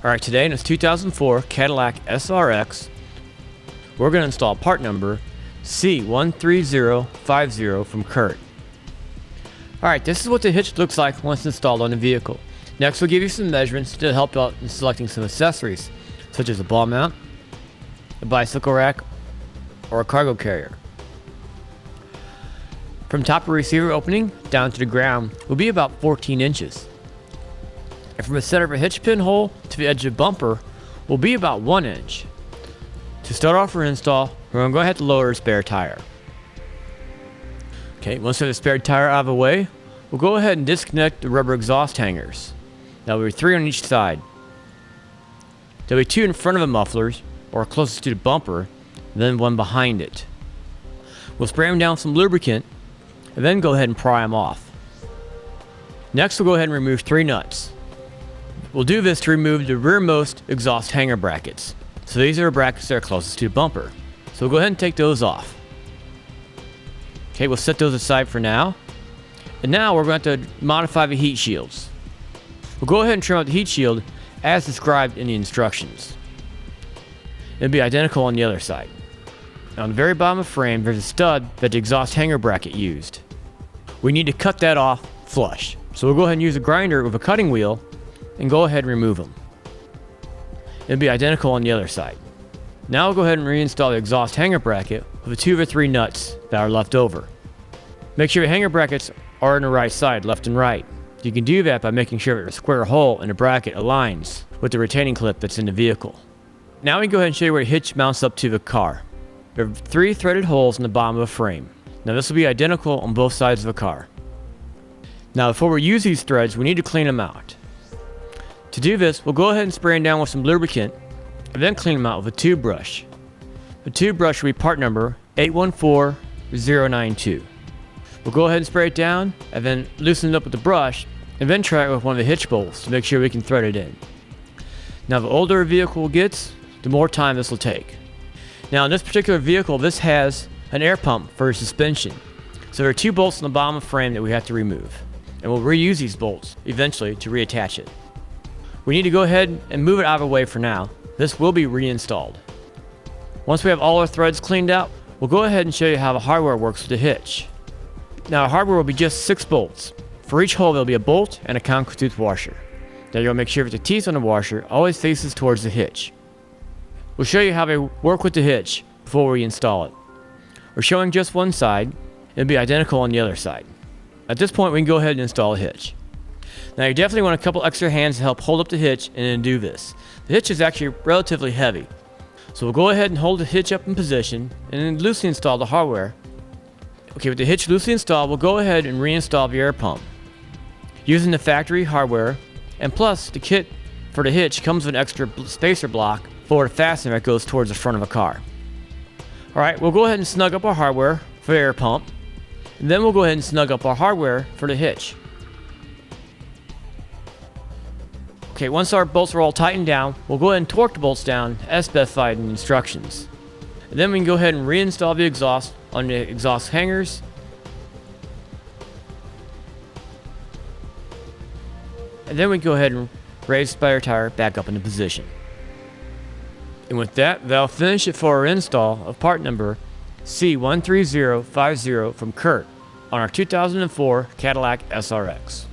Alright, today in this 2004 Cadillac SRX, we're going to install part number C13050 from CURT. Alright, this is what the hitch looks like once installed on the vehicle. Next, we'll give you some measurements to help out in selecting some accessories, such as a ball mount, a bicycle rack, or a cargo carrier. From top of receiver opening down to the ground will be about 14 inches. And from the center of a hitch pinhole to the edge of the bumper will be about 1 inch. To start off our install, we're going to go ahead and lower the spare tire. Okay, once we have the spare tire out of the way, we'll go ahead and disconnect the rubber exhaust hangers. There will be 3 on each side. There will be 2 in front of the mufflers, or closest to the bumper, and then 1 behind it. We'll spray them down with some lubricant, and then go ahead and pry them off. Next, we'll go ahead and remove 3 nuts. We'll do this to remove the rearmost exhaust hanger brackets. So these are the brackets that are closest to the bumper. So we'll go ahead and take those off. Okay, we'll set those aside for now. And now we're going to have to modify the heat shields. We'll go ahead and trim out the heat shield as described in the instructions. It'll be identical on the other side. Now on the very bottom of the frame, there's a stud that the exhaust hanger bracket used. We need to cut that off flush. So we'll go ahead and use a grinder with a cutting wheel and go ahead and remove them. It'll be identical on the other side. Now we'll go ahead and reinstall the exhaust hanger bracket with the 2 or 3 nuts that are left over. Make sure the hanger brackets are on the right side, left and right. You can do that by making sure that the square hole in the bracket aligns with the retaining clip that's in the vehicle. Now we can go ahead and show you where the hitch mounts up to the car. There are 3 threaded holes in the bottom of the frame. Now this will be identical on both sides of the car. Now before we use these threads, we need to clean them out. To do this, we'll go ahead and spray them down with some lubricant, and then clean them out with a tube brush. The tube brush will be part number 814092. We'll go ahead and spray it down, and then loosen it up with the brush, and then try it with one of the hitch bolts to make sure we can thread it in. Now the older a vehicle gets, the more time this will take. Now in this particular vehicle, this has an air pump for suspension. So there are 2 bolts on the bottom of the frame that we have to remove. And we'll reuse these bolts eventually to reattach it. We need to go ahead and move it out of the way for now. This will be reinstalled. Once we have all our threads cleaned out, we'll go ahead and show you how the hardware works with the hitch. Now the hardware will be just 6 bolts. For each hole there'll be a bolt and a concrete tooth washer. Now you'll make sure that the teeth on the washer always faces towards the hitch. We'll show you how they work with the hitch before we install it. We're showing just one side. It'll be identical on the other side. At this point we can go ahead and install a hitch. Now you definitely want a couple extra hands to help hold up the hitch and then do this. The hitch is actually relatively heavy. So we'll go ahead and hold the hitch up in position and then loosely install the hardware. Okay, with the hitch loosely installed, we'll go ahead and reinstall the air pump. Using the factory hardware, and plus the kit for the hitch comes with an extra spacer block for the fastener that goes towards the front of a car. Alright, we'll go ahead and snug up our hardware for the air pump, and then we'll go ahead and snug up our hardware for the hitch. Okay, once our bolts are all tightened down, we'll go ahead and torque the bolts down as specified in the instructions. And then we can go ahead and reinstall the exhaust on the exhaust hangers. And then we can go ahead and raise the spare tire back up into position. And with that, that'll finish it for our install of part number C13050 from CURT on our 2004 Cadillac SRX.